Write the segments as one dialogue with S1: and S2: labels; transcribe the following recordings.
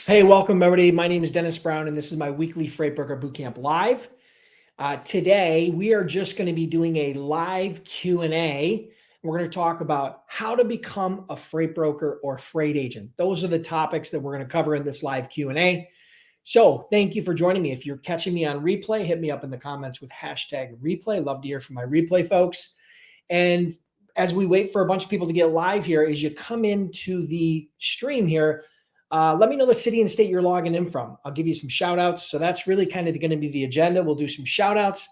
S1: Hey, welcome everybody. My name is Dennis Brown, and this is my weekly Freight Broker Bootcamp Live. Today, we are just going to be doing a live Q&A. We're going to talk about how to become a freight broker or freight agent. Those are the topics that we're going to cover in this live Q&A. So thank you for joining me. If you're catching me on replay, hit me up in the comments with hashtag replay. Love to hear from my replay folks. And as we wait for a bunch of people to get live here, as you come into the stream here, let me know the city and state you're logging in from. I'll give you some shout outs. So that's really kind of going to be the agenda. We'll do some shout outs.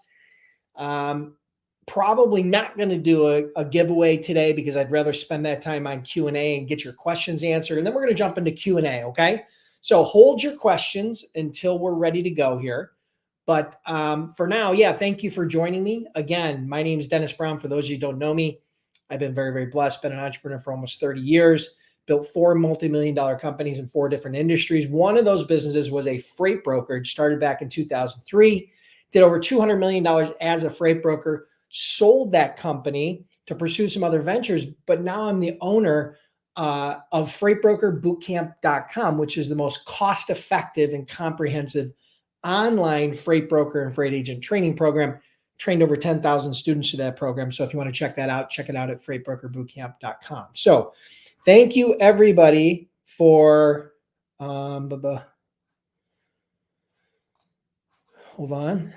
S1: Probably not going to do a giveaway today because I'd rather spend that time on Q&A and get your questions answered. And then we're going to jump into Q&A, okay? So hold your questions until we're ready to go here. But for now, yeah, thank you for joining me. Again, my name is Dennis Brown. For those of you who don't know me, I've been very, very blessed, been an entrepreneur for almost 30 years. Built 4 multi-million-dollar companies in 4 different industries. One of those businesses was a freight brokerage, started back in 2003, did over $200 million as a freight broker, sold that company to pursue some other ventures, but now I'm the owner of freightbrokerbootcamp.com, which is the most cost-effective and comprehensive online freight broker and freight agent training program. Trained over 10,000 students through that program. So if you want to check that out, check it out at freightbrokerbootcamp.com. So thank you, everybody, for hold on.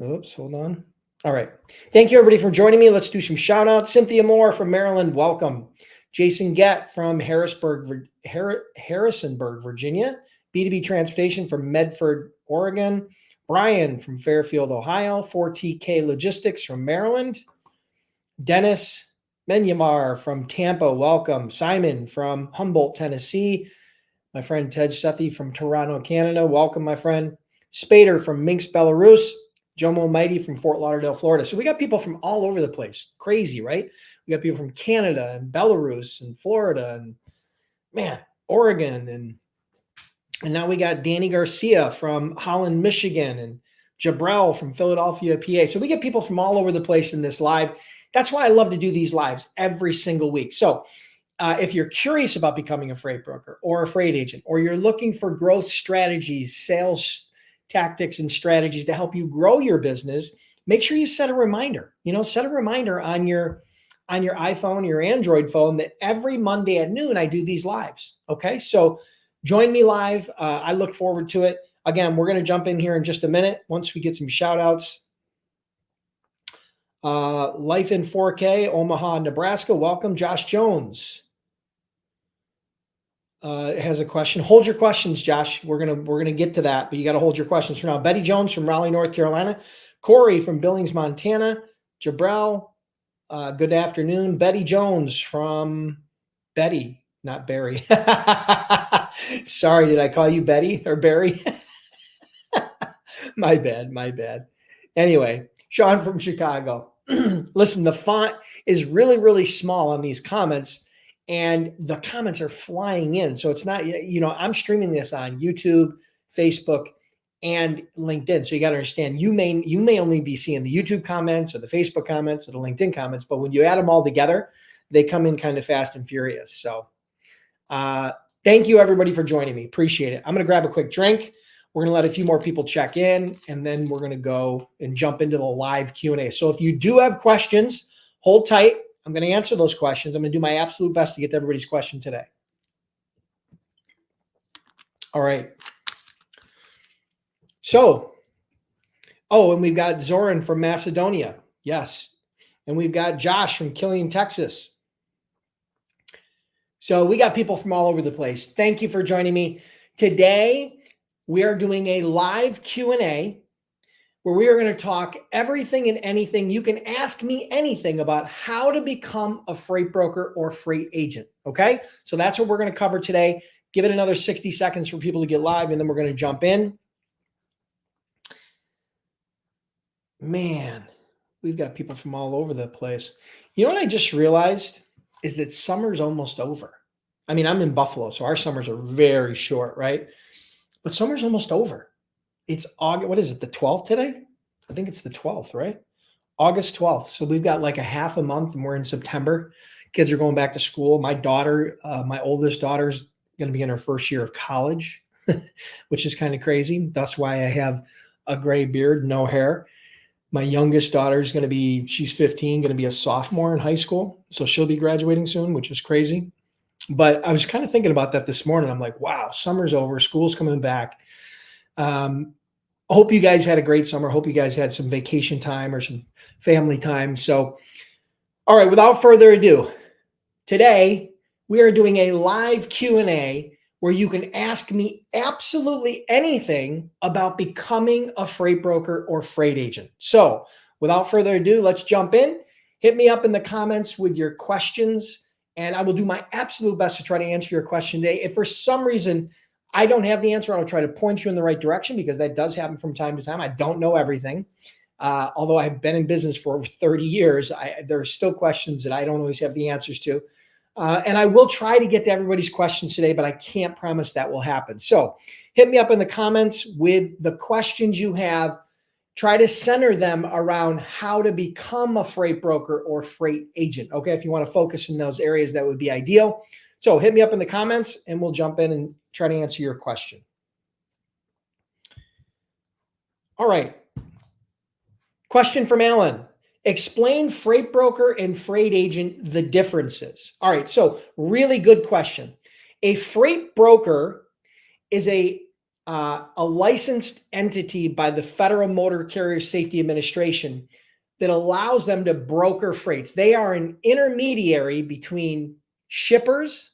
S1: Oops, hold on. All right. Thank you, everybody, for joining me. Let's do some shout outs. Cynthia Moore from Maryland, welcome. Jason Gett from Harrisonburg, Virginia. B2B Transportation from Medford, Oregon. Brian from Fairfield, Ohio. 4TK Logistics from Maryland. Dennis Menyamar from Tampa, welcome. Simon from Humboldt, Tennessee. My friend Ted Sethi from Toronto, Canada, welcome, my friend. Spader from Minsk, Belarus. Jomo Mighty from Fort Lauderdale, Florida. So we got people from all over the place. Crazy, right? We got people from Canada and Belarus and Florida and, man, Oregon. And now we got Danny Garcia from Holland, Michigan, and Jabrell from Philadelphia, PA. So we get people from all over the place in this live. That's why I love to do these lives every single week. So if you're curious about becoming a freight broker or a freight agent, or you're looking for growth strategies, sales tactics and strategies to help you grow your business, make sure you set a reminder. Set a reminder on your iPhone, your Android phone, that every Monday at noon I do these lives. Okay, so join me live. I look forward to it. Again, we're going to jump in here in just a minute once we get some shout outs. Life in 4K, Omaha, Nebraska. Welcome, Josh Jones. Has a question. Hold your questions, Josh. We're gonna get to that, but you got to hold your questions for now. Betty Jones from Raleigh, North Carolina. Corey from Billings, Montana. Jabrell, good afternoon. Betty Jones from Betty, not Barry. Sorry, did I call you Betty or Barry? My bad. Anyway, Sean from Chicago. Listen, the font is really, really small on these comments, and the comments are flying in. So it's not, I'm streaming this on YouTube, Facebook, and LinkedIn. So you got to understand, you may only be seeing the YouTube comments or the Facebook comments or the LinkedIn comments, but when you add them all together, they come in kind of fast and furious. So thank you, everybody, for joining me. Appreciate it. I'm going to grab a quick drink. We're going to let a few more people check in, and then we're going to go and jump into the live Q&A. So if you do have questions, hold tight. I'm going to answer those questions. I'm going to do my absolute best to get to everybody's question today. All right. So, and we've got Zoran from Macedonia. Yes. And we've got Josh from Killeen, Texas. So we got people from all over the place. Thank you for joining me. Today, we are doing a live Q&A where we are going to talk everything and anything. You can ask me anything about how to become a freight broker or freight agent. Okay. So that's what we're going to cover today. Give it another 60 seconds for people to get live, and then we're going to jump in. Man, we've got people from all over the place. You know what I just realized is that summer's almost over. I mean, I'm in Buffalo, so our summers are very short, right? But summer's almost over. It's August. What is it? The 12th today? I think it's the 12th, right? August 12th. So we've got like a half a month, and we're in September. Kids are going back to school. My daughter, my oldest daughter's going to be in her first year of college, which is kind of crazy. That's why I have a gray beard, no hair. My youngest daughter is going to be, she's 15, going to be a sophomore in high school. So she'll be graduating soon, which is crazy. But I was kind of thinking about that this morning. I'm like, wow, summer's over, school's coming back. I hope you guys had a great summer. Hope you guys had some vacation time or some family time. So, all right, without further ado, today we are doing a live Q&A where you can ask me absolutely anything about becoming a freight broker or freight agent. So, without further ado, let's jump in. Hit me up in the comments with your questions, and I will do my absolute best to try to answer your question today. If for some reason I don't have the answer, I'll try to point you in the right direction, because that does happen from time to time. I don't know everything. Although I've been in business for over 30 years, there are still questions that I don't always have the answers to. And I will try to get to everybody's questions today, but I can't promise that will happen. So hit me up in the comments with the questions you have. Try to center them around how to become a freight broker or freight agent. Okay, if you want to focus in those areas, that would be ideal. So hit me up in the comments and we'll jump in and try to answer your question. All right. Question from Alan. Explain freight broker and freight agent, the differences. All right, so really good question. A freight broker is a licensed entity by the Federal Motor Carrier Safety Administration that allows them to broker freights. They are an intermediary between shippers,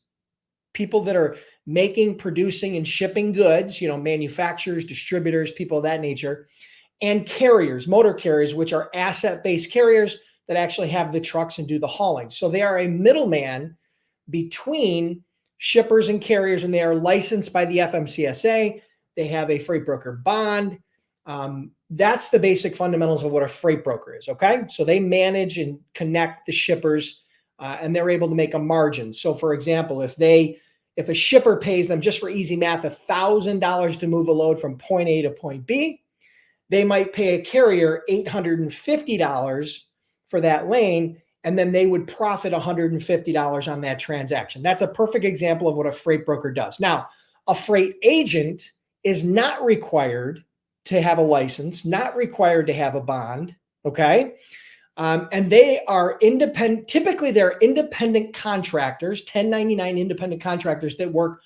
S1: people that are making, producing, and shipping goods, manufacturers, distributors, people of that nature, and carriers, motor carriers, which are asset-based carriers that actually have the trucks and do the hauling. So they are a middleman between shippers and carriers, and they are licensed by the FMCSA. They have a freight broker bond. That's the basic fundamentals of what a freight broker is, okay? So they manage and connect the shippers, and they're able to make a margin. So for example, if a shipper pays them, just for easy math, $1,000 to move a load from point A to point B, they might pay a carrier $850 for that lane, and then they would profit $150 on that transaction. That's a perfect example of what a freight broker does. Now, a freight agent is not required to have a license, not required to have a bond, okay? And they are independent. Typically, they're independent contractors, 1099 independent contractors that work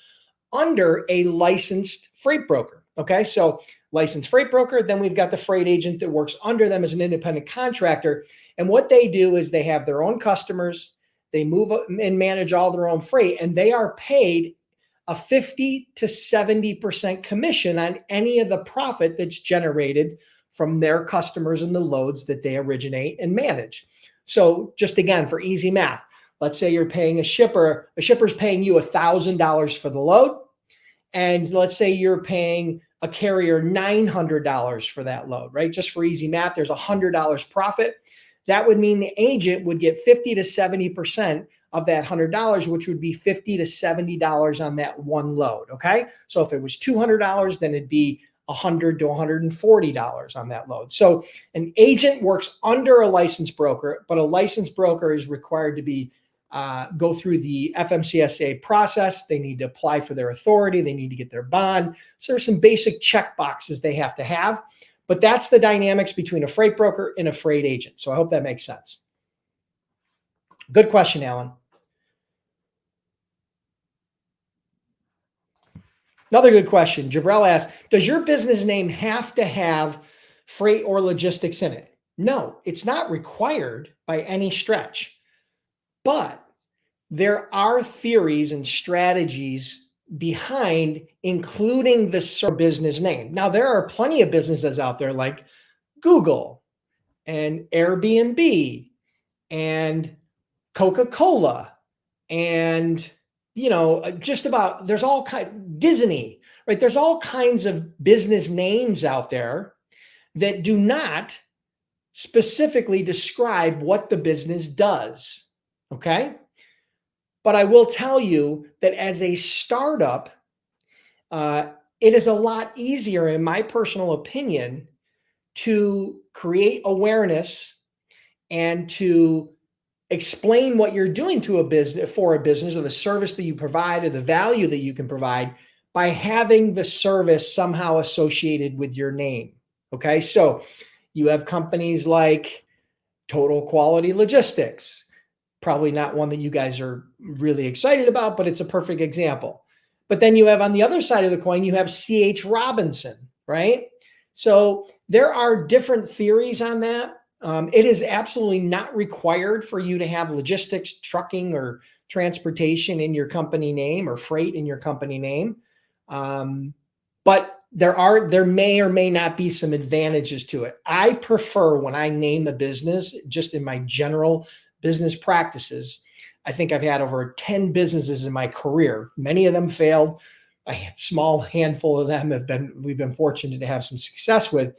S1: under a licensed freight broker, okay? So licensed freight broker, then we've got the freight agent that works under them as an independent contractor. And what they do is they have their own customers, they move and manage all their own freight, and they are paid a 50 to 70% commission on any of the profit that's generated from their customers and the loads that they originate and manage. So just again, for easy math, let's say you're paying a shipper's paying you $1,000 for the load. And let's say you're paying a carrier $900 for that load, right? Just for easy math, there's $100 profit. That would mean the agent would get 50 to 70% of that $100, which would be $50 to $70 on that one load, okay? So if it was $200, then it'd be $100 to $140 on that load. So an agent works under a licensed broker, but a licensed broker is required to be go through the FMCSA process. They need to apply for their authority. They need to get their bond. So there's some basic check boxes they have to have, but that's the dynamics between a freight broker and a freight agent. So I hope that makes sense. Good question, Alan. Another good question. Jabrell asked, does your business name have to have freight or logistics in it? No, it's not required by any stretch, but there are theories and strategies behind including the business name. Now, there are plenty of businesses out there like Google and Airbnb and Coca-Cola and, just about, there's all Disney, right? There's all kinds of business names out there that do not specifically describe what the business does, okay? But I will tell you that as a startup, it is a lot easier, in my personal opinion, to create awareness and to explain what you're doing to a business, for a business, or the service that you provide, or the value that you can provide by having the service somehow associated with your name. Okay. So you have companies like Total Quality Logistics, probably not one that you guys are really excited about, but it's a perfect example. But then you have on the other side of the coin, you have C.H. Robinson, right? So there are different theories on that. It is absolutely not required for you to have logistics, trucking, or transportation in your company name, or freight in your company name. But there may or may not be some advantages to it. I prefer, when I name a business, just in my general business practices, I think I've had over 10 businesses in my career. Many of them failed. A small handful of them we've been fortunate to have some success with.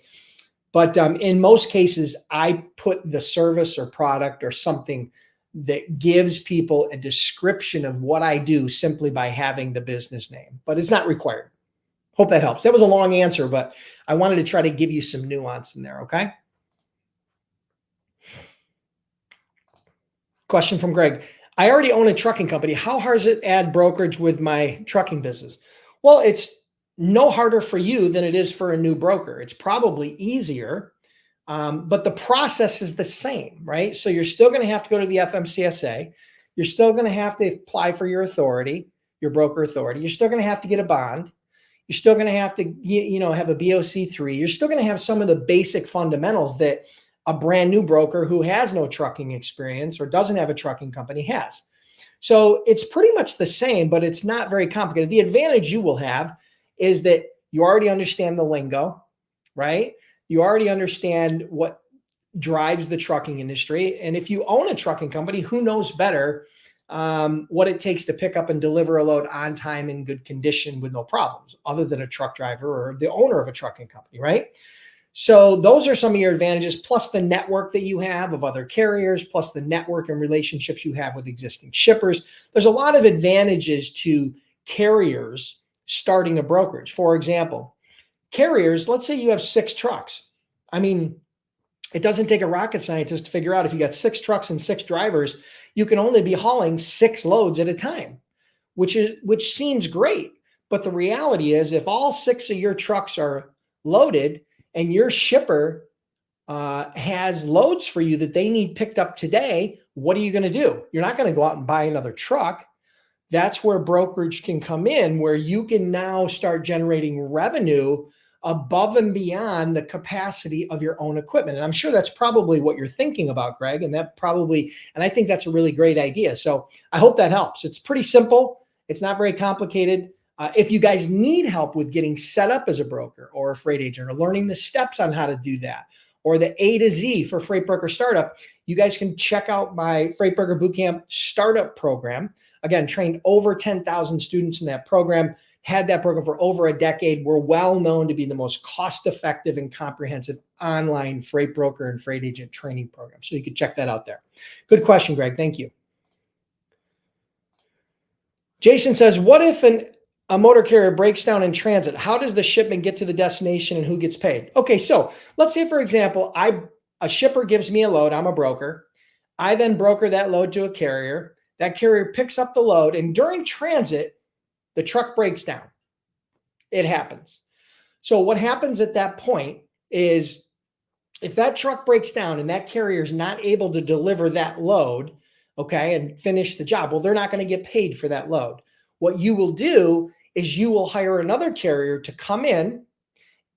S1: But in most cases, I put the service or product or something that gives people a description of what I do simply by having the business name, but it's not required. Hope that helps. That was a long answer, but I wanted to try to give you some nuance in there. Okay. Question from Greg. I already own a trucking company. How hard is it to add brokerage with my trucking business? Well, it's no harder for you than it is for a new broker. It's probably easier, but the process is the same, right? So you're still going to have to go to the FMCSA. You're still going to have to apply for your authority, your broker authority. You're still going to have to get a bond. You're still going to have to, have a BOC3. You're still going to have some of the basic fundamentals that a brand new broker who has no trucking experience or doesn't have a trucking company has. So it's pretty much the same, but it's not very complicated. The advantage you will have is that you already understand the lingo, right? You already understand what drives the trucking industry. And if you own a trucking company, who knows better what it takes to pick up and deliver a load on time in good condition with no problems, other than a truck driver or the owner of a trucking company, right? So those are some of your advantages, plus the network that you have of other carriers, plus the network and relationships you have with existing shippers. There's a lot of advantages to carriers starting a brokerage. For example, carriers, let's say you have 6 trucks. I mean, it doesn't take a rocket scientist to figure out if you got 6 trucks and 6 drivers, you can only be hauling 6 loads at a time, which seems great. But the reality is, if all 6 of your trucks are loaded and your shipper has loads for you that they need picked up today, what are you going to do? You're not going to go out and buy another truck. That's where brokerage can come in, where you can now start generating revenue above and beyond the capacity of your own equipment. And I'm sure that's probably what you're thinking about, Greg. And I think that's a really great idea. So I hope that helps. It's pretty simple. It's not very complicated. If you guys need help with getting set up as a broker or a freight agent, or learning the steps on how to do that, or the A to Z for Freight Broker Startup, you guys can check out my Freight Broker Bootcamp Startup program. Again, trained over 10,000 students in that program, had that program for over a decade. We're well known to be the most cost-effective and comprehensive online freight broker and freight agent training program. So you can check that out there. Good question, Greg. Thank you. Jason says, what if a motor carrier breaks down in transit? How does the shipment get to the destination and who gets paid? Okay, so let's say, for example, a shipper gives me a load. I'm a broker. I then broker that load to a carrier. That carrier picks up the load, and during transit, the truck breaks down. It happens. So what happens at that point is, if that truck breaks down and that carrier is not able to deliver that load, okay, and finish the job, well, they're not going to get paid for that load. What you will do is you will hire another carrier to come in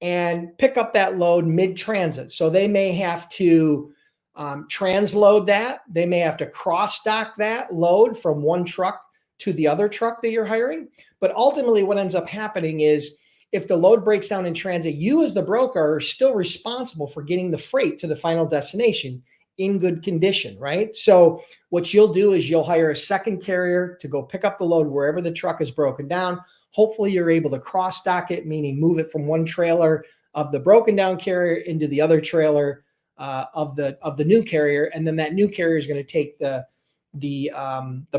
S1: and pick up that load mid-transit. So they may have to transload that. They may have to cross-dock that load from one truck to the other truck that you're hiring. But ultimately, what ends up happening is, if the load breaks down in transit, you as the broker are still responsible for getting the freight to the final destination in good condition, right? So what you'll do is you'll hire a second carrier to go pick up the load wherever the truck is broken down. Hopefully you're able to cross-dock it, meaning move it from one trailer of the broken down carrier into the other trailer of the new carrier. And then that new carrier is going to take the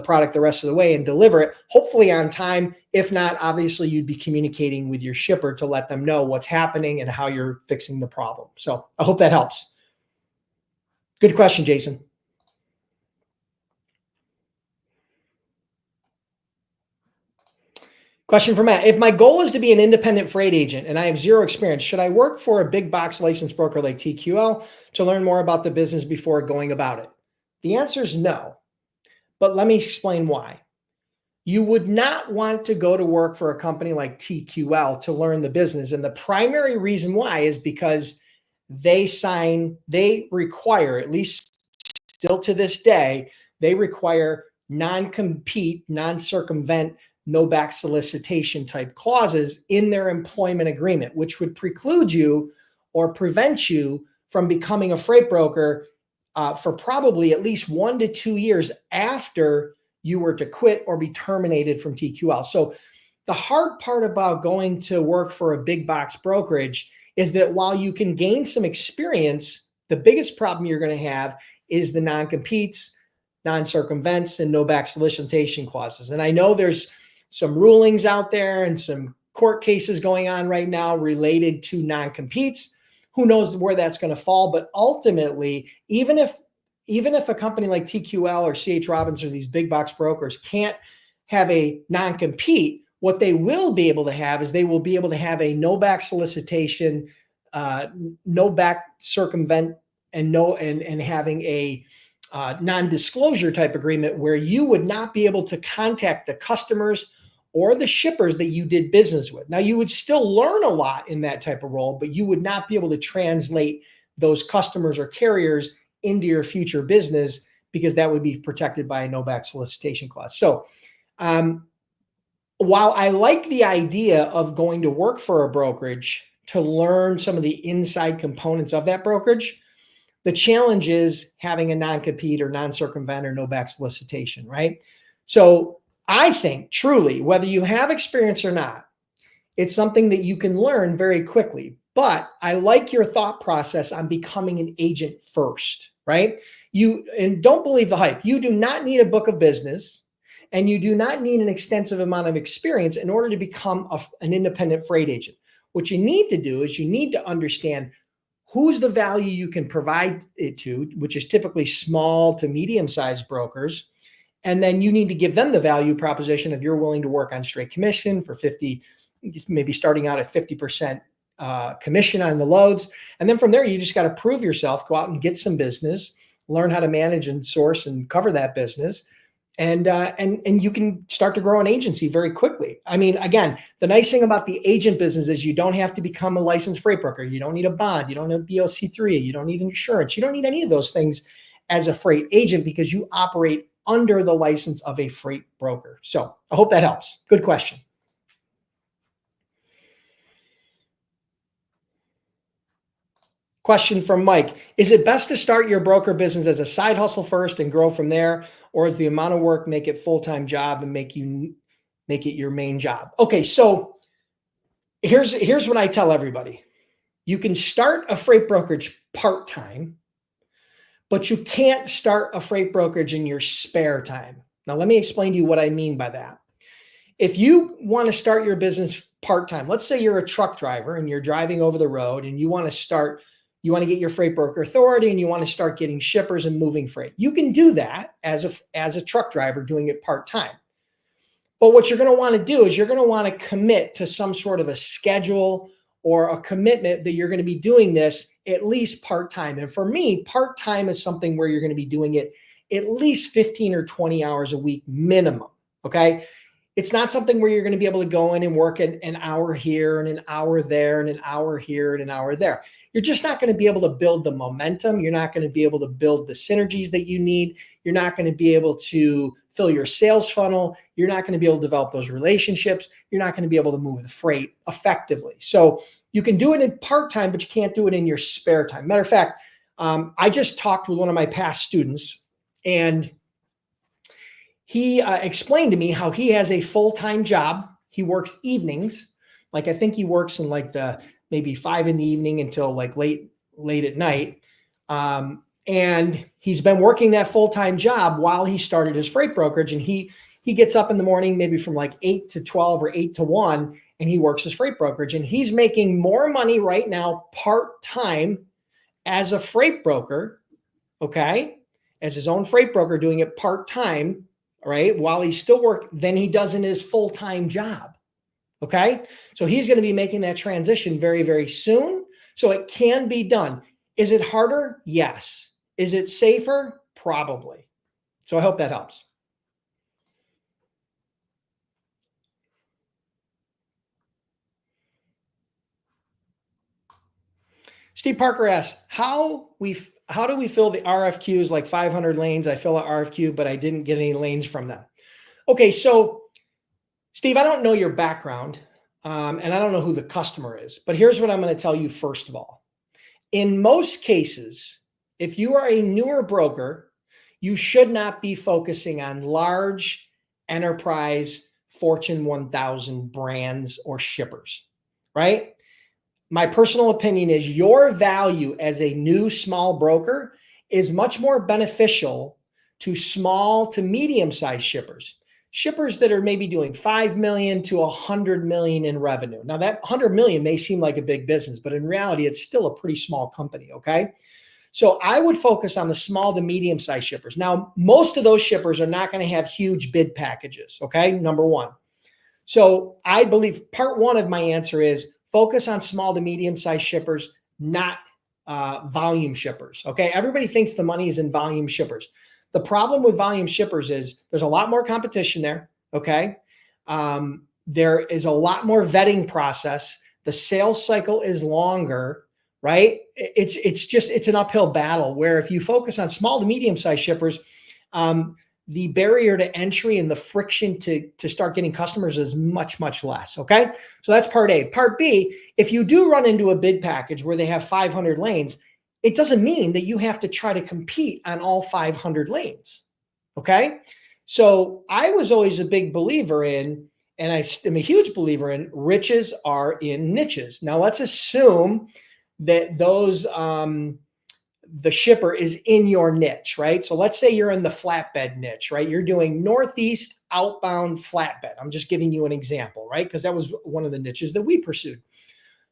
S1: product the rest of the way and deliver it, hopefully on time. If not, obviously you'd be communicating with your shipper to let them know what's happening and how you're fixing the problem. So I hope that helps. Good question, Jason. Question from Matt. If my goal is to be an independent freight agent and I have zero experience, should I work for a big box licensed broker like TQL to learn more about the business before going about it? The answer is no, but let me explain why. You would not want to go to work for a company like TQL to learn the business. And the primary reason why is because they require, at least still to this day, they require non-compete, non-circumvent, no back solicitation type clauses in their employment agreement, which would preclude you or prevent you from becoming a freight broker for probably at least 1 to 2 years after you were to quit or be terminated from TQL. So the hard part about going to work for a big box brokerage is that while you can gain some experience, the biggest problem you're going to have is the non-competes, non-circumvents, and no back solicitation clauses. And I know there's some rulings out there and some court cases going on right now related to non-competes. Who knows where that's going to fall? But ultimately, even if a company like TQL or CH Robinson or these big box brokers can't have a non-compete, what they will be able to have is they will be able to have a no back solicitation, no back circumvent, and having a non-disclosure type agreement where you would not be able to contact the customers or the shippers that you did business with. Now, you would still learn a lot in that type of role, but you would not be able to translate those customers or carriers into your future business because that would be protected by a no back solicitation clause. So while I like the idea of going to work for a brokerage to learn some of the inside components of that brokerage, the challenge is having a non-compete or non-circumvent or no back solicitation, right? So I think truly, whether you have experience or not, it's something that you can learn very quickly. But I like your thought process on becoming an agent first, right? And don't believe the hype. You do not need a book of business and you do not need an extensive amount of experience in order to become an independent freight agent. What you need to do is you need to understand who's the value you can provide it to, which is typically small to medium-sized brokers. And then you need to give them the value proposition if you're willing to work on straight commission for 50, maybe starting out at 50% commission on the loads. And then from there, you just got to prove yourself, go out and get some business, learn how to manage and source and cover that business. And you can start to grow an agency very quickly. I mean, again, the nice thing about the agent business is you don't have to become a licensed freight broker. You don't need a bond. You don't need BOC3. You don't need insurance. You don't need any of those things as a freight agent because you operate under the license of a freight broker. So I hope that helps. Good question. Question from Mike. Is it best to start your broker business as a side hustle first and grow from there? Or is the amount of work make it full-time job and make it your main job? Okay, so here's what I tell everybody. You can start a freight brokerage part-time, but you can't start a freight brokerage in your spare time. Now, let me explain to you what I mean by that. If you want to start your business part-time, let's say you're a truck driver and you're driving over the road and you want to get your freight broker authority and you want to start getting shippers and moving freight. You can do that as a truck driver doing it part-time. But what you're going to want to do is you're going to want to commit to some sort of a schedule or a commitment that you're going to be doing this at least part-time. And for me, part-time is something where you're going to be doing it at least 15 or 20 hours a week minimum, okay? It's not something where you're going to be able to go in and work an hour here and an hour there and an hour here and an hour there. You're just not going to be able to build the momentum. You're not going to be able to build the synergies that you need. You're not going to be able to fill your sales funnel. You're not going to be able to develop those relationships. You're not going to be able to move the freight effectively. So you can do it in part-time, but you can't do it in your spare time. Matter of fact, I just talked with one of my past students, and he explained to me how he has a full-time job. He works evenings. Like I think he works in like maybe 5 in the evening until like late at night. And he's been working that full-time job while he started his freight brokerage. And he gets up in the morning, maybe from like 8 to 12 or 8 to 1, and he works his freight brokerage. And he's making more money right now part-time as a freight broker, okay, as his own freight broker doing it part-time, right, while he's still working than he does in his full-time job. Okay. So he's going to be making that transition very, very soon. So it can be done. Is it harder? Yes. Is it safer? Probably. So I hope that helps. Steve Parker asks, how do we fill the RFQs like 500 lanes? I fill an RFQ, but I didn't get any lanes from them. Okay, so Steve, I don't know your background, and I don't know who the customer is, but here's what I'm going to tell you first of all. In most cases, if you are a newer broker, you should not be focusing on large enterprise Fortune 1000 brands or shippers, right? My personal opinion is your value as a new small broker is much more beneficial to small to medium-sized shippers that are maybe doing 5 million to 100 million in revenue. Now that 100 million may seem like a big business, but in reality, it's still a pretty small company, okay? So I would focus on the small to medium-sized shippers. Now, most of those shippers are not going to have huge bid packages, okay? Number one. So I believe part one of my answer is focus on small to medium-sized shippers, not volume shippers. Okay. Everybody thinks the money is in volume shippers. The problem with volume shippers is there's a lot more competition there. Okay. There is a lot more vetting process. The sales cycle is longer, right? It's an uphill battle where if you focus on small to medium-sized shippers, the barrier to entry and the friction to start getting customers is much, much less. Okay. So that's part A. Part B, if you do run into a bid package where they have 500 lanes, it doesn't mean that you have to try to compete on all 500 lanes. Okay. So I was always a big believer in, and I am a huge believer in, riches are in niches. Now let's assume that the shipper is in your niche, right? So let's say you're in the flatbed niche, right? You're doing Northeast outbound flatbed. I'm just giving you an example, right? Because that was one of the niches that we pursued.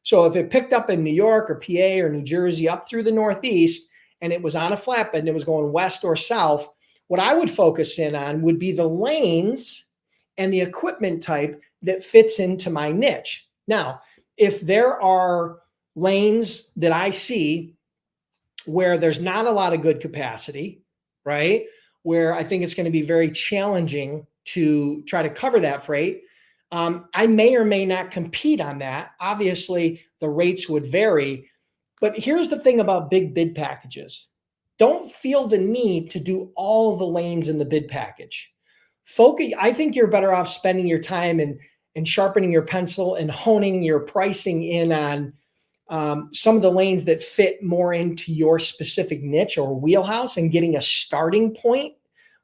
S1: So if it picked up in New York or PA or New Jersey up through the Northeast and it was on a flatbed and it was going west or south, what I would focus in on would be the lanes and the equipment type that fits into my niche. Now, if there are lanes that I see where there's not a lot of good capacity, right? Where I think it's going to be very challenging to try to cover that freight. I may or may not compete on that. Obviously, the rates would vary. But here's the thing about big bid packages. Don't feel the need to do all the lanes in the bid package. Focus. I think you're better off spending your time and sharpening your pencil and honing your pricing in on some of the lanes that fit more into your specific niche or wheelhouse and getting a starting point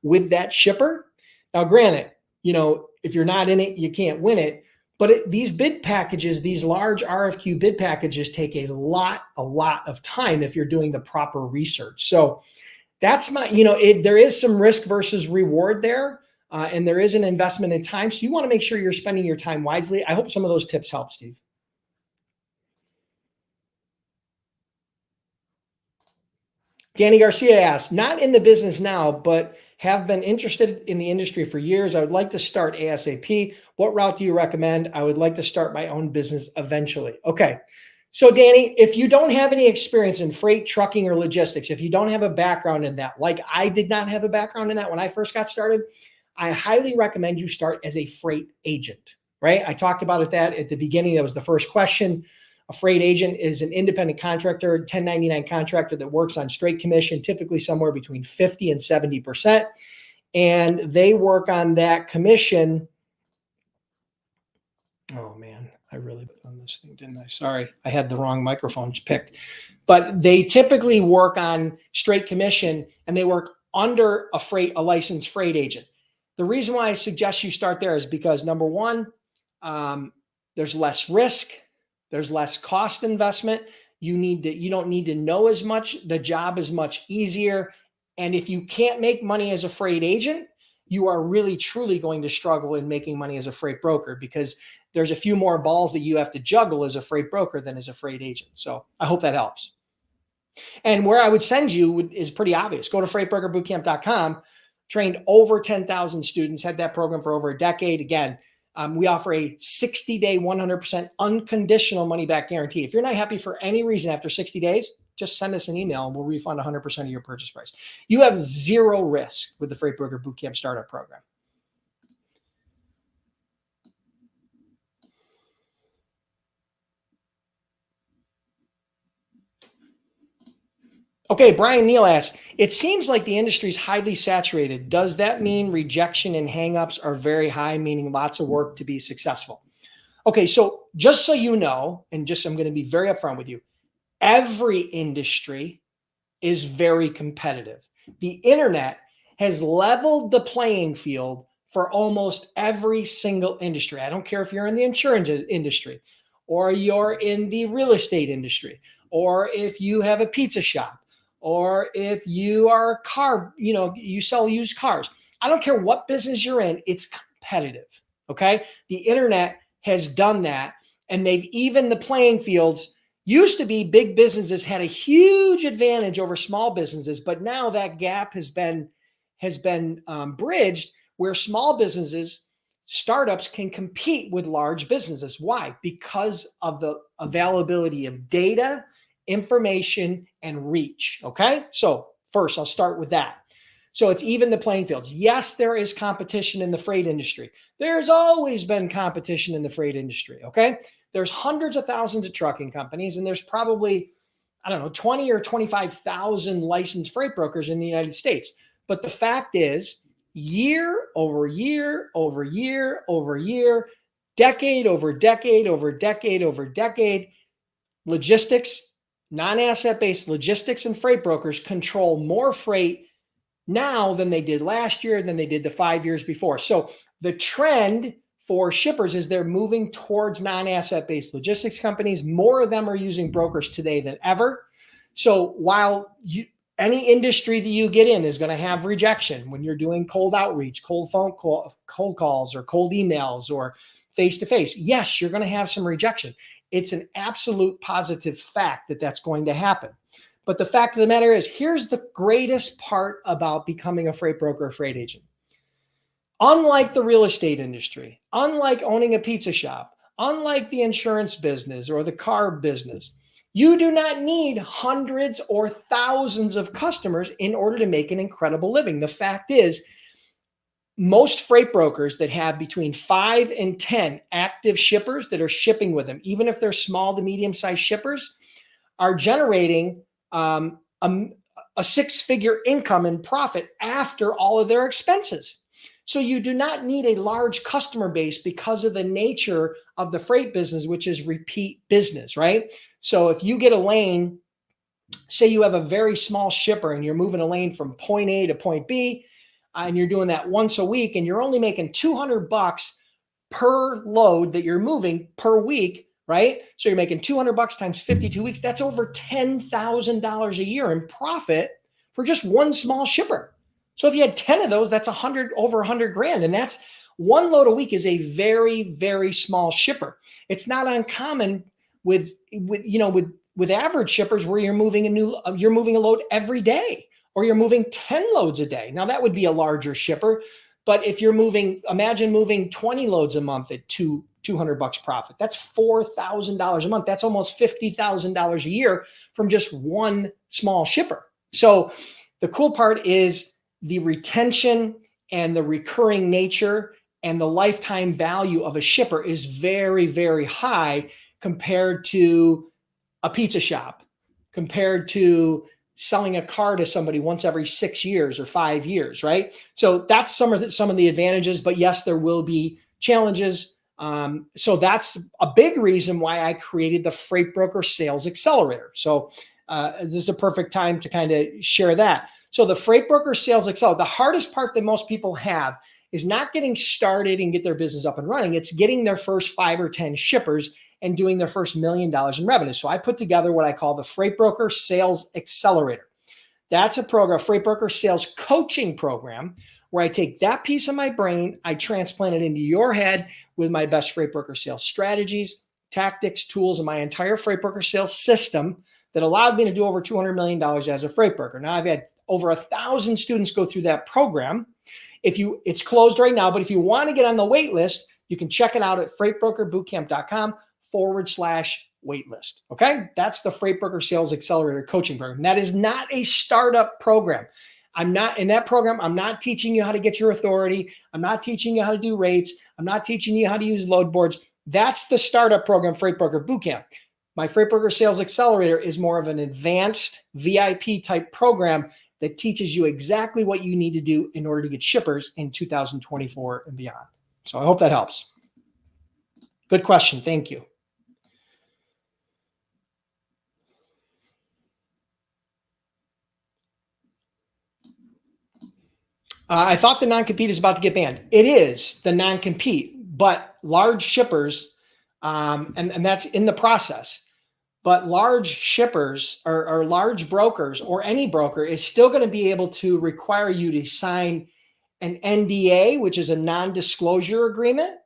S1: with that shipper. Now, granted, if you're not in it, you can't win it. But these bid packages, these large RFQ bid packages take a lot of time if you're doing the proper research. So that's there is some risk versus reward there. And there is an investment in time. So you want to make sure you're spending your time wisely. I hope some of those tips help, Steve. Danny Garcia asks, not in the business now, but have been interested in the industry for years. I would like to start ASAP. What route do you recommend? I would like to start my own business eventually. Okay. So Danny, if you don't have any experience in freight, trucking, or logistics, if you don't have a background in that, like I did not have a background in that when I first got started, I highly recommend you start as a freight agent, right? I talked about that at the beginning. That was the first question. A freight agent is an independent contractor, 1099 contractor that works on straight commission, typically somewhere between 50 and 70%. And they work on that commission. Oh man, I really put on this thing, didn't I? Sorry, I had the wrong microphone picked. But they typically work on straight commission and they work under a licensed freight agent. The reason why I suggest you start there is because number one, there's less risk. There's less cost investment. You don't need to know as much. The job is much easier. And if you can't make money as a freight agent, you are really truly going to struggle in making money as a freight broker because there's a few more balls that you have to juggle as a freight broker than as a freight agent. So I hope that helps. And where I would send you is pretty obvious. Go to freightbrokerbootcamp.com, trained over 10,000 students, had that program for over a decade. Again, We offer a 60-day, 100% unconditional money-back guarantee. If you're not happy for any reason after 60 days, just send us an email and we'll refund 100% of your purchase price. You have zero risk with the Freight Broker Bootcamp Startup Program. Okay, Brian Neal asks, it seems like the industry is highly saturated. Does that mean rejection and hangups are very high, meaning lots of work to be successful? Okay, so just so you know, and just I'm going to be very upfront with you, every industry is very competitive. The internet has leveled the playing field for almost every single industry. I don't care if you're in the insurance industry or you're in the real estate industry or if you have a pizza shop or if you are a car, you sell used cars. I don't care what business you're in, it's competitive, okay? The internet has done that, and they've evened the playing fields. Used to be big businesses had a huge advantage over small businesses, but now that gap has been bridged where small businesses, startups can compete with large businesses. Why? Because of the availability of data, information, and reach. Okay. So first, I'll start with that. So it's even the playing fields. Yes, there is competition in the freight industry. There's always been competition in the freight industry. Okay. There's hundreds of thousands of trucking companies, and there's probably, 20 or 25,000 licensed freight brokers in the United States. But the fact is, year over year over year over year, decade over decade over decade over decade, logistics, non-asset-based logistics and freight brokers control more freight now than they did last year, than they did the 5 years before. So the trend for shippers is they're moving towards non-asset-based logistics companies. More of them are using brokers today than ever. So while any industry that you get in is going to have rejection when you're doing cold outreach, cold phone call, cold calls, or cold emails, or face-to-face, yes, you're going to have some rejection. It's an absolute positive fact that that's going to happen. But the fact of the matter is, here's the greatest part about becoming a freight broker or freight agent. Unlike the real estate industry, unlike owning a pizza shop, unlike the insurance business or the car business, you do not need hundreds or thousands of customers in order to make an incredible living. The fact is, most freight brokers that have between 5 and 10 active shippers that are shipping with them, even if they're small to medium-sized shippers, are generating a six-figure income and profit after all of their expenses. So you do not need a large customer base because of the nature of the freight business, which is repeat business, right? So if you get a lane, say you have a very small shipper and you're moving a lane from point A to point B, and you're doing that once a week, and you're only making $200 per load that you're moving per week, right? So you're making $200 times 52 weeks. That's over $10,000 a year in profit for just one small shipper. So if you had 10 of those, that's over 100 grand. And that's one load a week is a very, very small shipper. It's not uncommon with average shippers where you're moving a load every day, or you're moving 10 loads a day. Now that would be a larger shipper, but if you're imagine moving 20 loads a month at $200 profit, that's $4,000 a month. That's almost $50,000 a year from just one small shipper. So the cool part is the retention and the recurring nature and the lifetime value of a shipper is very, very high compared to a pizza shop, compared to selling a car to somebody once every 6 years or 5 years, right? So that's some of the advantages, but yes, there will be challenges. So that's a big reason why I created the Freight Broker Sales Accelerator. So this is a perfect time to kind of share that. So the Freight Broker Sales Accelerator, the hardest part that most people have is not getting started and get their business up and running. It's getting their first 5 or 10 shippers and doing their first $1 million in revenue. So I put together what I call the Freight Broker Sales Accelerator. That's a program, Freight Broker Sales Coaching Program, where I take that piece of my brain, I transplant it into your head with my best freight broker sales strategies, tactics, tools, and my entire freight broker sales system that allowed me to do over $200 million as a freight broker. Now I've had over 1,000 students go through that program. It's closed right now, but if you want to get on the wait list, You can check it out at freightbrokerbootcamp.com/waitlist. Okay. That's the Freight Broker Sales Accelerator coaching program. That is not a startup program. I'm not in that program. I'm not teaching you how to get your authority. I'm not teaching you how to do rates. I'm not teaching you how to use load boards. That's the startup program, Freight Broker Bootcamp. My Freight Broker Sales Accelerator is more of an advanced VIP type program that teaches you exactly what you need to do in order to get shippers in 2024 and beyond. So I hope that helps. Good question. Thank you. I thought the non-compete is about to get banned. It is the non-compete, but large shippers, and that's in the process, but large shippers or large brokers or any broker is still going to be able to require you to sign an NDA, which is a non-disclosure agreement,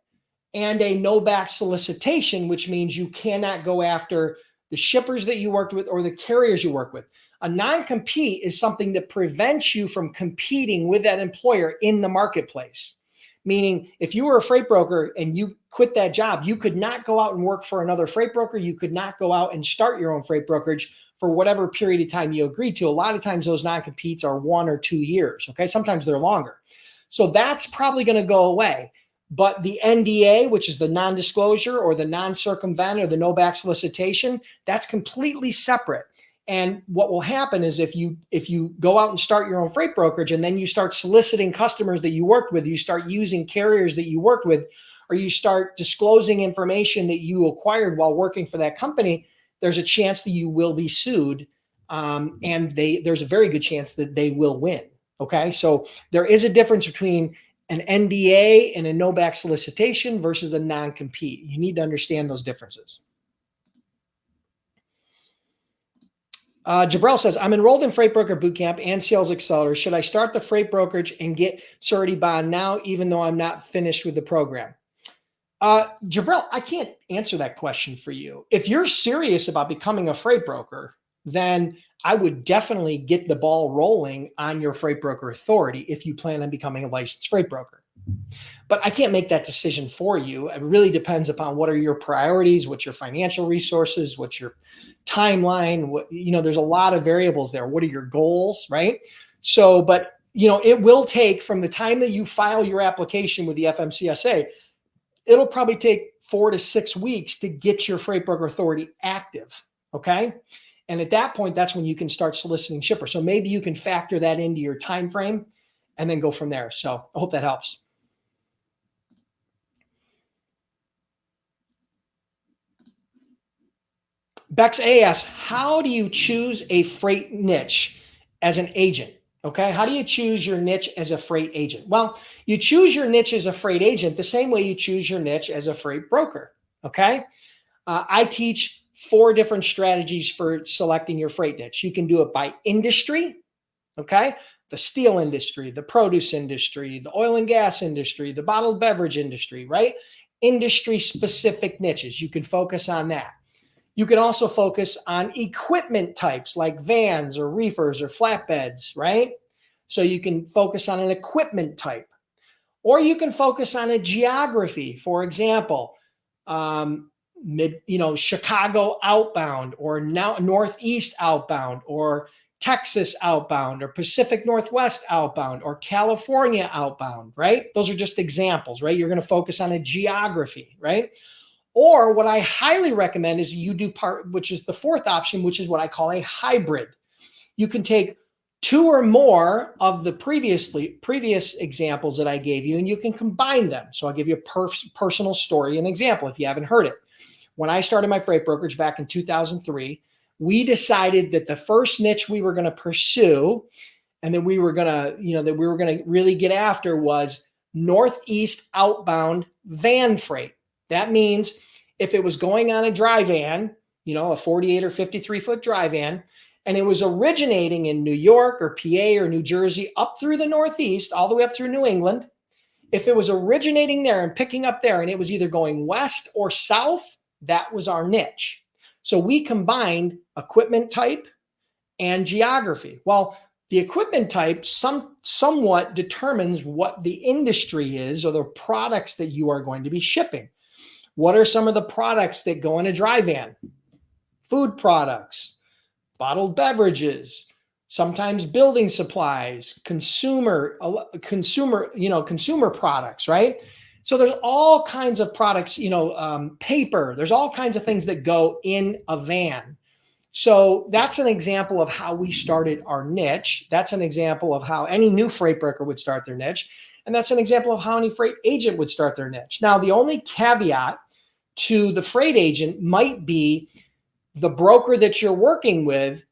S1: and a no-back solicitation, which means you cannot go after the shippers that you worked with or the carriers you work with. A non-compete is something that prevents you from competing with that employer in the marketplace. Meaning, if you were a freight broker and you quit that job, you could not go out and work for another freight broker. You could not go out and start your own freight brokerage for whatever period of time you agreed to. A lot of times those non-competes are 1 or 2 years. Okay. Sometimes they're longer. So that's probably going to go away. But the NDA, which is the non-disclosure or the non-circumvent or the no-back solicitation, that's completely separate. And what will happen is if you go out and start your own freight brokerage and then you start soliciting customers that you worked with, you start using carriers that you worked with, or you start disclosing information that you acquired while working for that company, there's a chance that you will be sued. And there's a very good chance that they will win. Okay. So there is a difference between an NDA and a no-back solicitation versus a non-compete. You need to understand those differences. Jabril says, I'm enrolled in Freight Broker Bootcamp and Sales Accelerator. Should I start the freight brokerage and get surety bond now, even though I'm not finished with the program? Jabril, I can't answer that question for you. If you're serious about becoming a freight broker, then I would definitely get the ball rolling on your freight broker authority if you plan on becoming a licensed freight broker. But I can't make that decision for you. It really depends upon what are your priorities, what's your financial resources, what's your timeline, there's a lot of variables there. What are your goals, right? So, but it will take from the time that you file your application with the FMCSA, it'll probably take 4 to 6 weeks to get your freight broker authority active. Okay. And at that point, that's when you can start soliciting shippers. So maybe you can factor that into your time frame and then go from there. So I hope that helps. Bex A asks, how do you choose a freight niche as an agent? Okay. How do you choose your niche as a freight agent? Well, you choose your niche as a freight agent the same way you choose your niche as a freight broker. Okay. I teach 4 different strategies for selecting your freight niche. You can do it by industry. Okay. The steel industry, the produce industry, the oil and gas industry, the bottled beverage industry, right? Industry specific niches. You can focus on that. You can also focus on equipment types like vans or reefers or flatbeds, right? So you can focus on an equipment type, or you can focus on a geography. For example, Chicago outbound, or now Northeast outbound, or Texas outbound, or Pacific Northwest outbound, or California outbound, right? Those are just examples, right? You're going to focus on a geography, right? Or what I highly recommend is you do which is the 4th option, which is what I call a hybrid. You can take 2 or more of the previous examples that I gave you, and you can combine them. So I'll give you a personal story, an example, if you haven't heard it. When I started my freight brokerage back in 2003, we decided that the first niche we were going to pursue and that we were going to, really get after was Northeast outbound van freight. That means if it was going on a dry van, a 48 or 53 foot dry van, and it was originating in New York or PA or New Jersey up through the Northeast, all the way up through New England, if it was originating there and picking up there and it was either going west or south, that was our niche. So we combined equipment type and geography. Well, The equipment type somewhat determines what the industry is or the products that you are going to be shipping. What are some of the products that go in a dry van? Food products, bottled beverages, sometimes building supplies, consumer products, right? So there's all kinds of products, paper, there's all kinds of things that go in a van. So that's an example of how we started our niche. That's an example of how any new freight broker would start their niche. And that's an example of how any freight agent would start their niche. Now, the only caveat to the freight agent might be the broker that you're working with,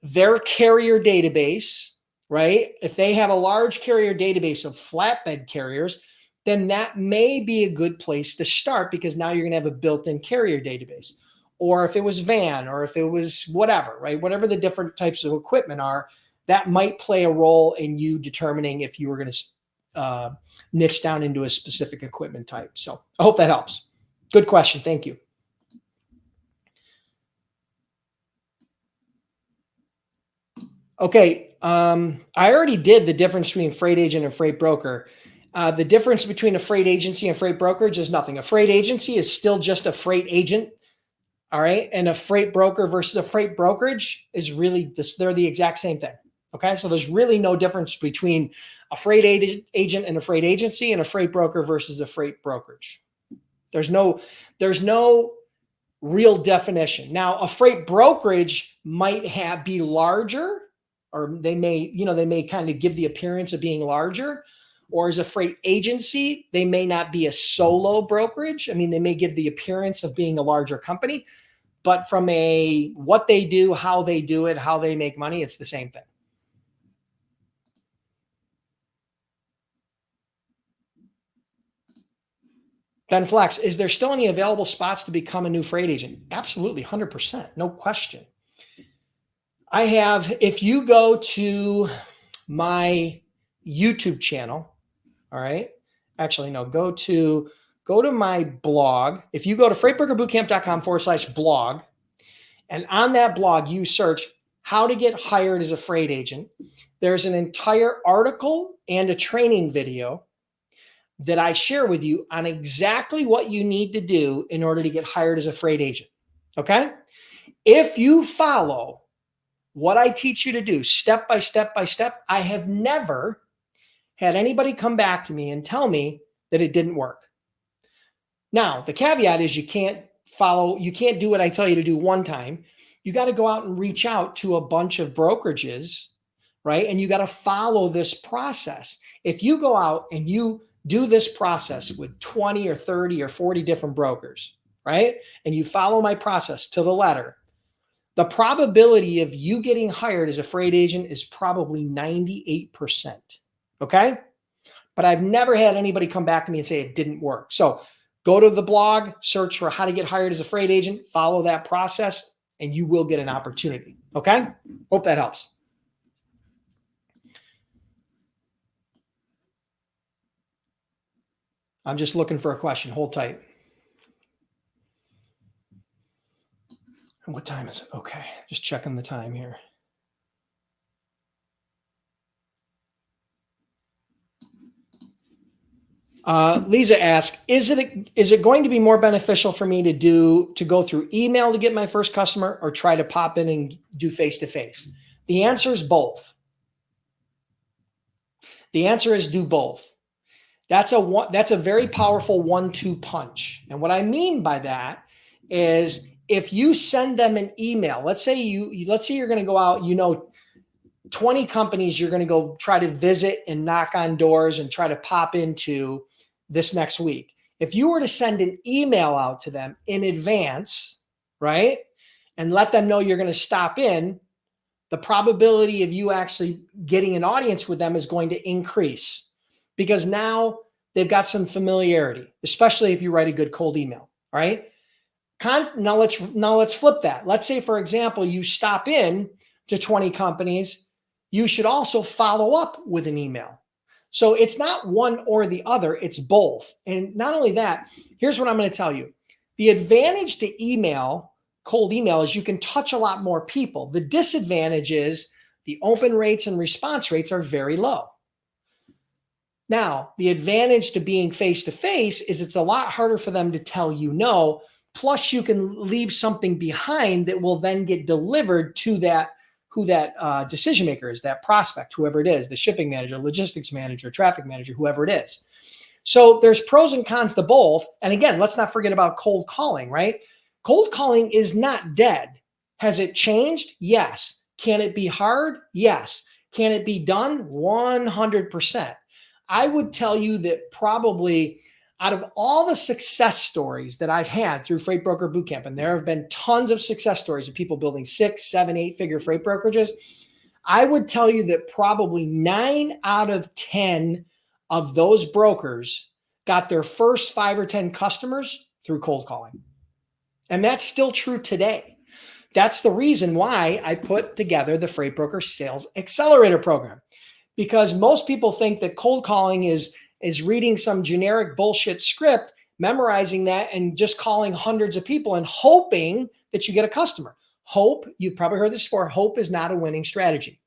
S1: their carrier database, right? If they have a large carrier database of flatbed carriers, then that may be a good place to start because now you're going to have a built-in carrier database. Or if it was van, or if it was whatever, right? Whatever the different types of equipment are, that might play a role in you determining if you were going to niche down into a specific equipment type. So I hope that helps. Good question. Thank you. Okay. I already did the difference between freight agent and freight broker. The difference between a freight agency and freight brokerage is nothing. A freight agency is still just a freight agent. All right. And a freight broker versus a freight brokerage is really this, they're the exact same thing. Okay. So there's really no difference between a freight agent and a freight agency and a freight broker versus a freight brokerage. There's no real definition. Now, a freight brokerage might be larger, or they may kind of give the appearance of being larger. Or as a freight agency, they may not be a solo brokerage. I mean, they may give the appearance of being a larger company, but from what they do, how they do it, how they make money, it's the same thing. Ben Flex, is there still any available spots to become a new freight agent? Absolutely, 100%, no question. I have, if you go to my YouTube channel, all right, actually, no, go to my blog. If you go to freightbrokerbootcamp.com/blog, and on that blog, you search how to get hired as a freight agent, there's an entire article and a training video that I share with you on exactly what you need to do in order to get hired as a freight agent. Okay? If you follow what I teach you to do step by step by step, I have never had anybody come back to me and tell me that it didn't work. Now, the caveat is you can't do what I tell you to do one time. You got to go out and reach out to a bunch of brokerages, right? And you got to follow this process. If you go out and you do this process with 20 or 30 or 40 different brokers, right? And you follow my process to the letter, the probability of you getting hired as a freight agent is probably 98%. Okay? But I've never had anybody come back to me and say it didn't work. So go to the blog, search for how to get hired as a freight agent, follow that process, and you will get an opportunity. Okay? Hope that helps. I'm just looking for a question. Hold tight. And what time is it? Okay. Just checking the time here. Lisa asks, is it going to be more beneficial for me to go through email to get my first customer or try to pop in and do face-to-face? The answer is both. The answer is do both. That's a very powerful 1-2 punch. And what I mean by that is if you send them an email, let's say you're going to go out, 20 companies you're going to go try to visit and knock on doors and try to pop into this next week. If you were to send an email out to them in advance, right, and let them know you're going to stop in, the probability of you actually getting an audience with them is going to increase because now they've got some familiarity, especially if you write a good cold email, right? Now let's flip that. Let's say, for example, you stop in to 20 companies. You should also follow up with an email. So it's not one or the other, it's both. And not only that, here's what I'm going to tell you. The advantage to cold email, is you can touch a lot more people. The disadvantage is The open rates and response rates are very low. Now, the advantage to being face-to-face is it's a lot harder for them to tell you no. Plus, you can leave something behind that will then get delivered to who that decision maker is, that prospect, whoever it is, the shipping manager, logistics manager, traffic manager, whoever it is. So there's pros and cons to both. And again, let's not forget about cold calling, right? Cold calling is not dead. Has it changed? Yes. Can it be hard? Yes. Can it be done? 100%. I would tell you that probably out of all the success stories that I've had through Freight Broker Bootcamp, and there have been tons of success stories of people building 6, 7, 8-figure freight brokerages, I would tell you that probably 9 out of 10 of those brokers got their first 5 or 10 customers through cold calling. And that's still true today. That's the reason why I put together the Freight Broker Sales Accelerator program. Because most people think that cold calling is reading some generic bullshit script, memorizing that, and just calling hundreds of people and hoping that you get a customer. Hope, you've probably heard this before, hope is not a winning strategy.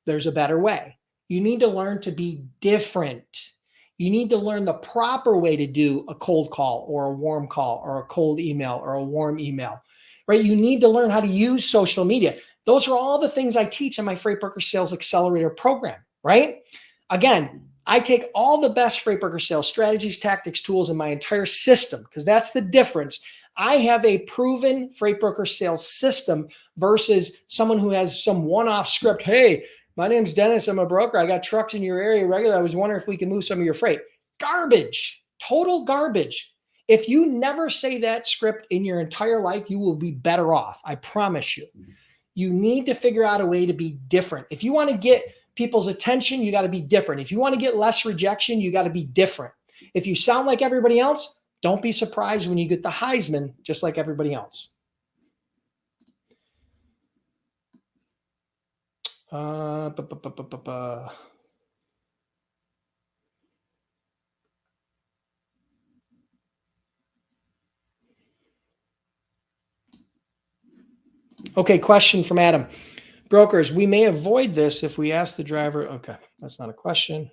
S1: There's a better way. You need to learn to be different. You need to learn the proper way to do a cold call or a warm call or a cold email or a warm email, right? You need to learn how to use social media. Those are all the things I teach in my Freight Broker Sales Accelerator program, right? Again, I take all the best freight broker sales strategies, tactics, tools in my entire system, because that's the difference. I have a proven freight broker sales system versus someone who has some one-off script. Hey, my name's Dennis. I'm a broker. I got trucks in your area regular. I was wondering if we can move some of your freight. Garbage, total garbage. If you never say that script in your entire life, you will be better off. I promise you. You need to figure out a way to be different. If you want to get people's attention, you got to be different. If you want to get less rejection, you got to be different. If you sound like everybody else, don't be surprised when you get the Heisman just like everybody else. Okay, question from Adam. Brokers, we may avoid this if we ask the driver. Okay, that's not a question.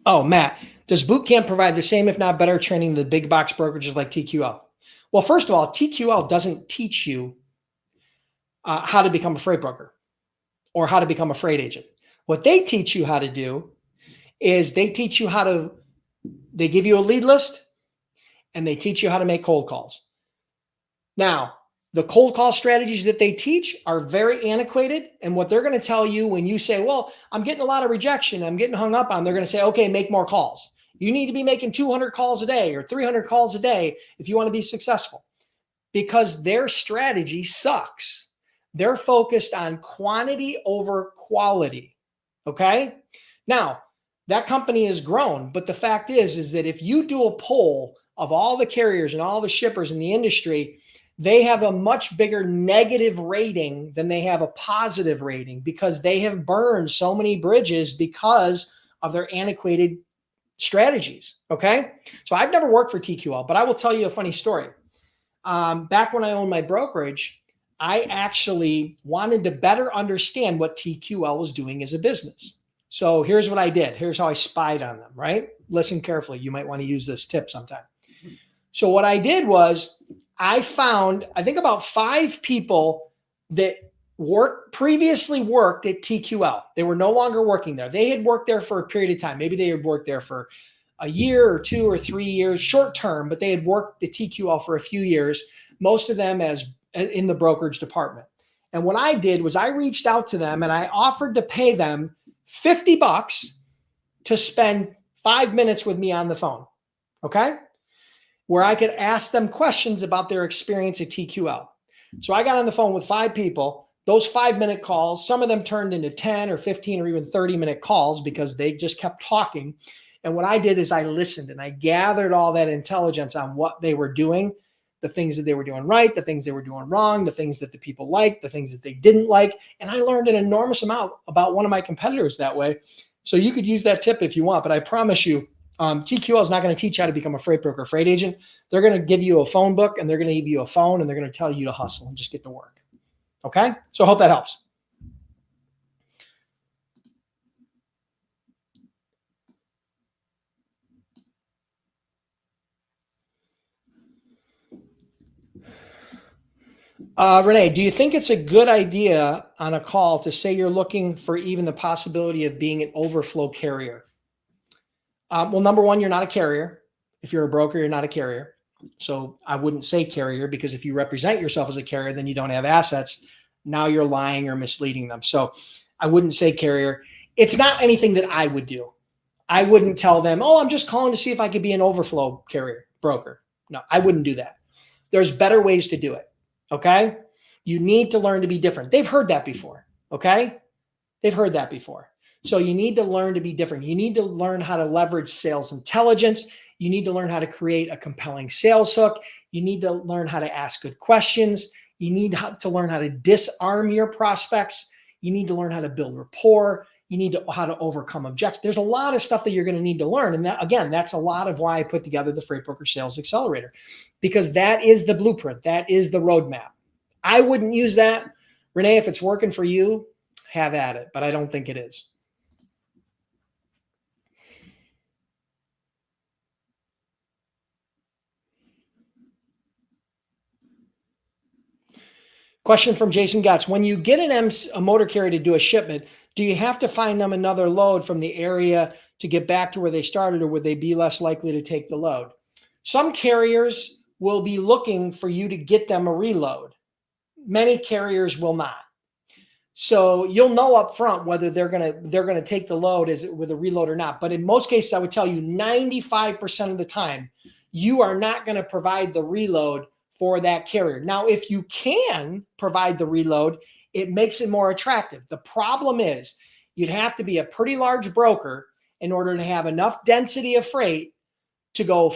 S1: Oh, Matt, does Bootcamp provide the same, if not better, training than the big box brokerages like TQL? Well, first of all, TQL doesn't teach you how to become a freight broker or how to become a freight agent. What they teach you how to do is they teach you how to, they give you a lead list and they teach you how to make cold calls. Now, the cold call strategies that they teach are very antiquated. And what they're going to tell you when you say, well, I'm getting a lot of rejection, I'm getting hung up on, they're going to say, okay, make more calls. You need to be making 200 calls a day or 300 calls a day if you want to be successful, because their strategy sucks. They're focused on quantity over quality. Okay. Now, that company has grown, but the fact is that if you do a poll of all the carriers and all the shippers in the industry, they have a much bigger negative rating than they have a positive rating, because they have burned so many bridges because of their antiquated strategies. Okay. So I've never worked for TQL, but I will tell you a funny story. Back when I owned my brokerage, I actually wanted to better understand what TQL was doing as a business. So here's what I did. Here's how I spied on them, right? Listen carefully. You might want to use this tip sometime. So what I did was I found, I think, about 5 people that previously worked at TQL. They were no longer working there. They had worked there for a period of time. Maybe they had worked there for a year or 2 or 3 years, short term, but they had worked at TQL for a few years, most of them as in the brokerage department. And what I did was I reached out to them and I offered to pay them $50 to spend 5 minutes with me on the phone. Okay. Where I could ask them questions about their experience at TQL. So I got on the phone with 5 people. Those 5-minute calls, some of them turned into 10 or 15 or even 30-minute calls because they just kept talking. And what I did is I listened and I gathered all that intelligence on what they were doing, the things that they were doing right, the things they were doing wrong, the things that the people liked, the things that they didn't like. And I learned an enormous amount about one of my competitors that way. So you could use that tip if you want, but I promise you, TQL is not going to teach you how to become a freight broker, freight agent. They're going to give you a phone book, and they're going to give you a phone, and they're going to tell you to hustle and just get to work. Okay? So I hope that helps. Renee, do you think it's a good idea on a call to say you're looking for even the possibility of being an overflow carrier? Well, number one, you're not a carrier. If you're a broker, you're not a carrier. So I wouldn't say carrier, because if you represent yourself as a carrier, then you don't have assets. Now you're lying or misleading them. So I wouldn't say carrier. It's not anything that I would do. I wouldn't tell them, oh, I'm just calling to see if I could be an overflow carrier broker. No, I wouldn't do that. There's better ways to do it. Okay. You need to learn to be different. They've heard that before. Okay. They've heard that before. So you need to learn to be different. You need to learn how to leverage sales intelligence. You need to learn how to create a compelling sales hook. You need to learn how to ask good questions. You need to learn how to disarm your prospects. You need to learn how to build rapport. You need to how to overcome objections. There's a lot of stuff that you're going to need to learn. And that, again, that's a lot of why I put together the Freight Broker Sales Accelerator, because that is the blueprint. That is the roadmap. I wouldn't use that. Renee, if it's working for you, have at it, but I don't think it is. Question from Jason Gatz. When you get a motor carrier to do a shipment, do you have to find them another load from the area to get back to where they started, or would they be less likely to take the load? Some carriers will be looking for you to get them a reload. Many carriers will not. So you'll know up front whether they're gonna take the load with a reload or not. But in most cases, I would tell you 95% of the time, you are not going to provide the reload for that carrier. Now, if you can provide the reload, it makes it more attractive. The problem is you'd have to be a pretty large broker in order to have enough density of freight to go,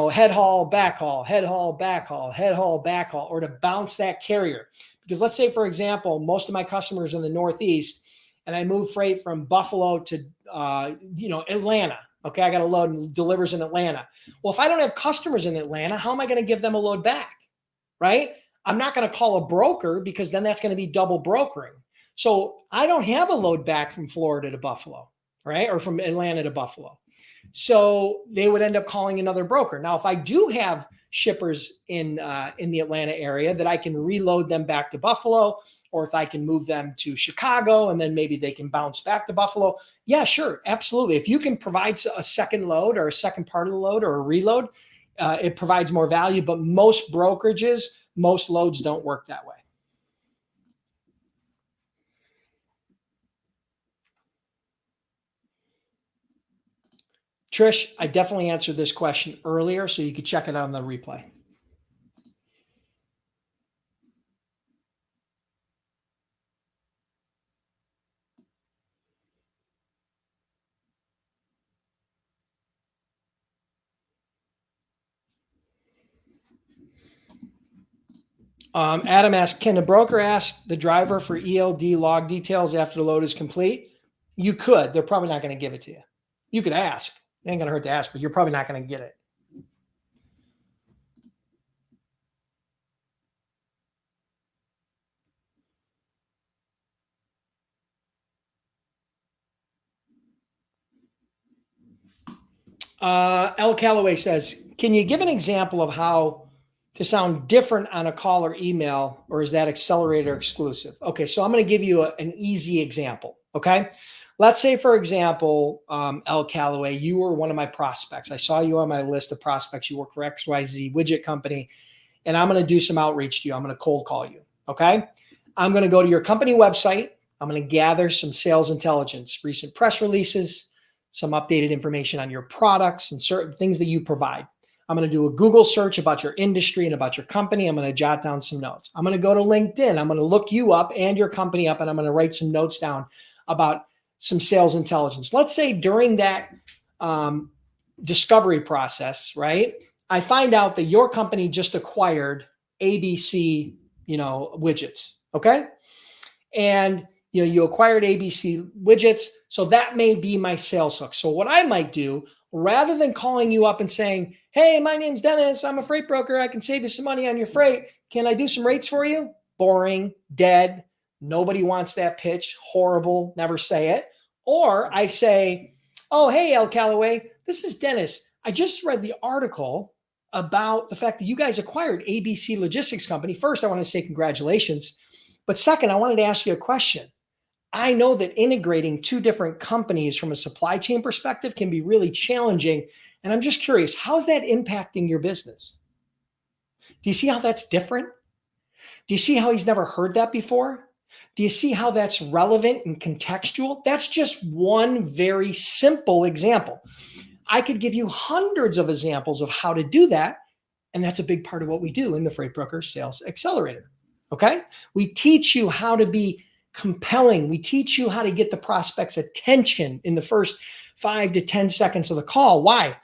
S1: head haul, back haul, head haul, back haul, head haul, back haul, or to bounce that carrier. Because let's say, for example, most of my customers in the Northeast, and I move freight from Buffalo to, Atlanta. Okay, I got a load and delivers in Atlanta. Well, if I don't have customers in Atlanta, how am I going to give them a load back? Right? I'm not going to call a broker, because then that's going to be double brokering. So I don't have a load back from Florida to Buffalo, right? Or from Atlanta to Buffalo. So they would end up calling another broker. Now, if I do have shippers in the Atlanta area that I can reload them back to Buffalo, or if I can move them to Chicago and then maybe they can bounce back to Buffalo, yeah, sure, absolutely. If you can provide a second load or a second part of the load or a reload, it provides more value. But most brokerages, most loads don't work that way. Trish, I definitely answered this question earlier, so you could check it out on the replay. Adam asked, can a broker ask the driver for ELD log details after the load is complete? You could. They're probably not going to give it to you. You could ask. It ain't going to hurt to ask, but you're probably not going to get it. L. Calloway says, can you give an example of how to sound different on a call or email, or is that accelerator exclusive? Okay, so I'm going to give you an easy example. Okay, let's say, for example, L. Calloway, you were one of my prospects. I saw you on my list of prospects. You work for XYZ widget company, and I'm going to do some outreach to you. I'm going to cold call you. Okay, I'm going to go to your company website. I'm going to gather some sales intelligence, recent press releases, some updated information on your products and certain things that you provide. I'm going to do a Google search about your industry and about your company. I'm going to jot down some notes. I'm going to go to LinkedIn. I'm going to look you up and your company up, and I'm going to write some notes down about some sales intelligence. Let's say during that discovery process, right, I find out that your company just acquired ABC, widgets. Okay. And you acquired ABC widgets. So that may be my sales hook. So what I might do, rather than calling you up and saying, hey, my name's Dennis. I'm a freight broker. I can save you some money on your freight. Can I do some rates for you? Boring, dead. Nobody wants that pitch. Horrible. Never say it. Or I say, oh, hey, El Callaway, this is Dennis. I just read the article about the fact that you guys acquired ABC Logistics Company. First, I want to say congratulations. But second, I wanted to ask you a question. I know that integrating two different companies from a supply chain perspective can be really challenging. And I'm just curious, how's that impacting your business? Do you see how that's different? Do you see how he's never heard that before? Do you see how that's relevant and contextual? That's just one very simple example. I could give you hundreds of examples of how to do that. And that's a big part of what we do in the Freight Broker Sales Accelerator. Okay? We teach you how to be compelling. We teach you how to get the prospect's attention in the first 5 to 10 seconds of the call. Why?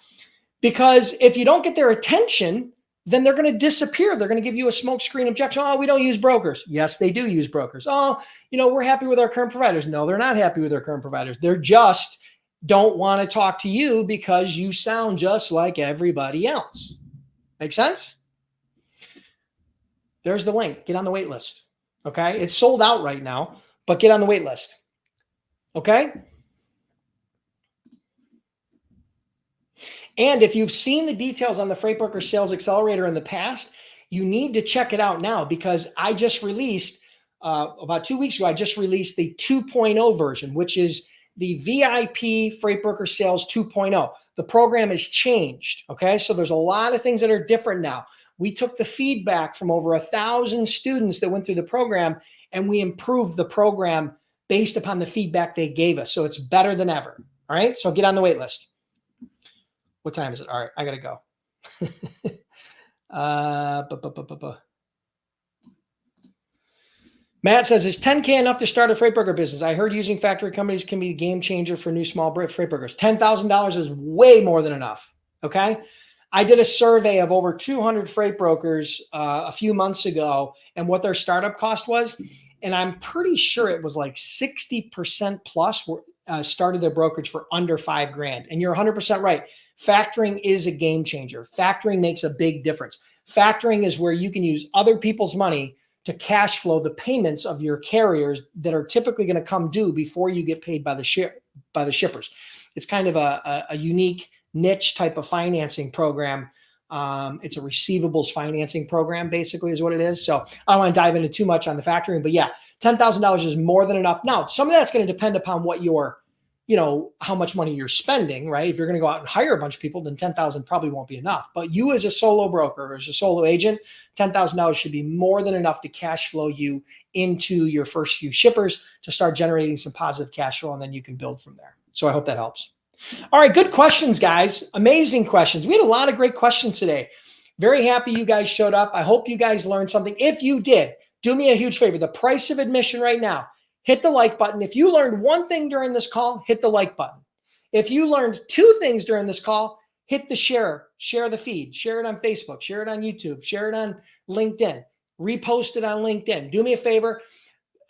S1: Because if you don't get their attention, then they're going to disappear. They're going to give you a smokescreen objection. Oh, we don't use brokers. Yes, they do use brokers. Oh, we're happy with our current providers. No, they're not happy with their current providers. They're just don't want to talk to you because you sound just like everybody else. Make sense? There's the link. Get on the wait list. Okay. It's sold out right now, but get on the wait list. Okay. And if you've seen the details on the Freight Broker Sales Accelerator in the past, you need to check it out now because I just released, about 2 weeks ago, I just released the 2.0 version, which is the VIP Freight Broker Sales 2.0. The program has changed. Okay. So there's a lot of things that are different now. We took the feedback from over 1,000 students that went through the program and we improved the program based upon the feedback they gave us. So it's better than ever. All right. So get on the wait list. What time is it? All right. I got to go. Matt says, is 10K enough to start a freight broker business? I heard using factory companies can be a game changer for new small freight brokers. $10,000 is way more than enough. Okay. I did a survey of over 200 freight brokers a few months ago and what their startup cost was. And I'm pretty sure it was like 60% plus started their brokerage for under $5,000. And you're 100% right. Factoring is a game changer. Factoring makes a big difference. Factoring is where you can use other people's money to cash flow the payments of your carriers that are typically going to come due before you get paid by the shippers. It's kind of a unique niche type of financing program. It's a receivables financing program, basically, is what it is. So I don't want to dive into too much on the factoring, but yeah, $10,000 is more than enough. Now, some of that's going to depend upon what your, how much money you're spending, right? If you're going to go out and hire a bunch of people, then 10,000 probably won't be enough. But you as a solo broker or as a solo agent, $10,000 should be more than enough to cash flow you into your first few shippers to start generating some positive cash flow, and then you can build from there. So I hope that helps. All right, good questions, guys. Amazing questions. We had a lot of great questions today. Very happy you guys showed up. I hope you guys learned something. If you did, do me a huge favor. The price of admission right now, hit the like button. If you learned one thing during this call, hit the like button. If you learned 2 things during this call, hit the share the feed, share it on Facebook, share it on YouTube, share it on LinkedIn, repost it on LinkedIn. Do me a favor.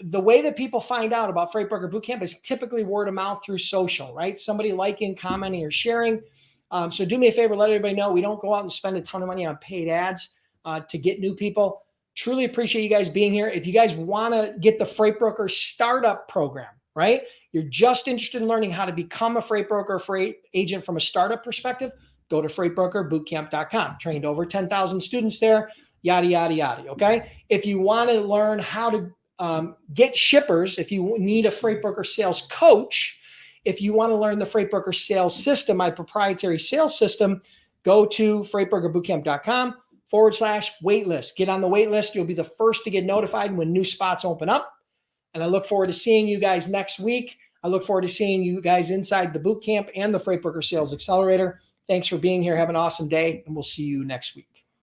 S1: The way that people find out about Freight Broker Bootcamp is typically word of mouth through social, right? Somebody liking, commenting, or sharing. So do me a favor, let everybody know we don't go out and spend a ton of money on paid ads to get new people. Truly appreciate you guys being here. If you guys want to get the Freight Broker Startup Program, right? You're just interested in learning how to become a freight broker, freight agent from a startup perspective, go to freightbrokerbootcamp.com. Trained over 10,000 students there, yada, yada, yada, okay? If you want to learn how to get shippers, if you need a freight broker sales coach, if you want to learn the Freight Broker Sales System, my proprietary sales system, go to freightbrokerbootcamp.com/waitlist. Get on the wait list. You'll be the first to get notified when new spots open up. And I look forward to seeing you guys next week. I look forward to seeing you guys inside the bootcamp and the Freight Broker Sales Accelerator. Thanks for being here. Have an awesome day, and we'll see you next week.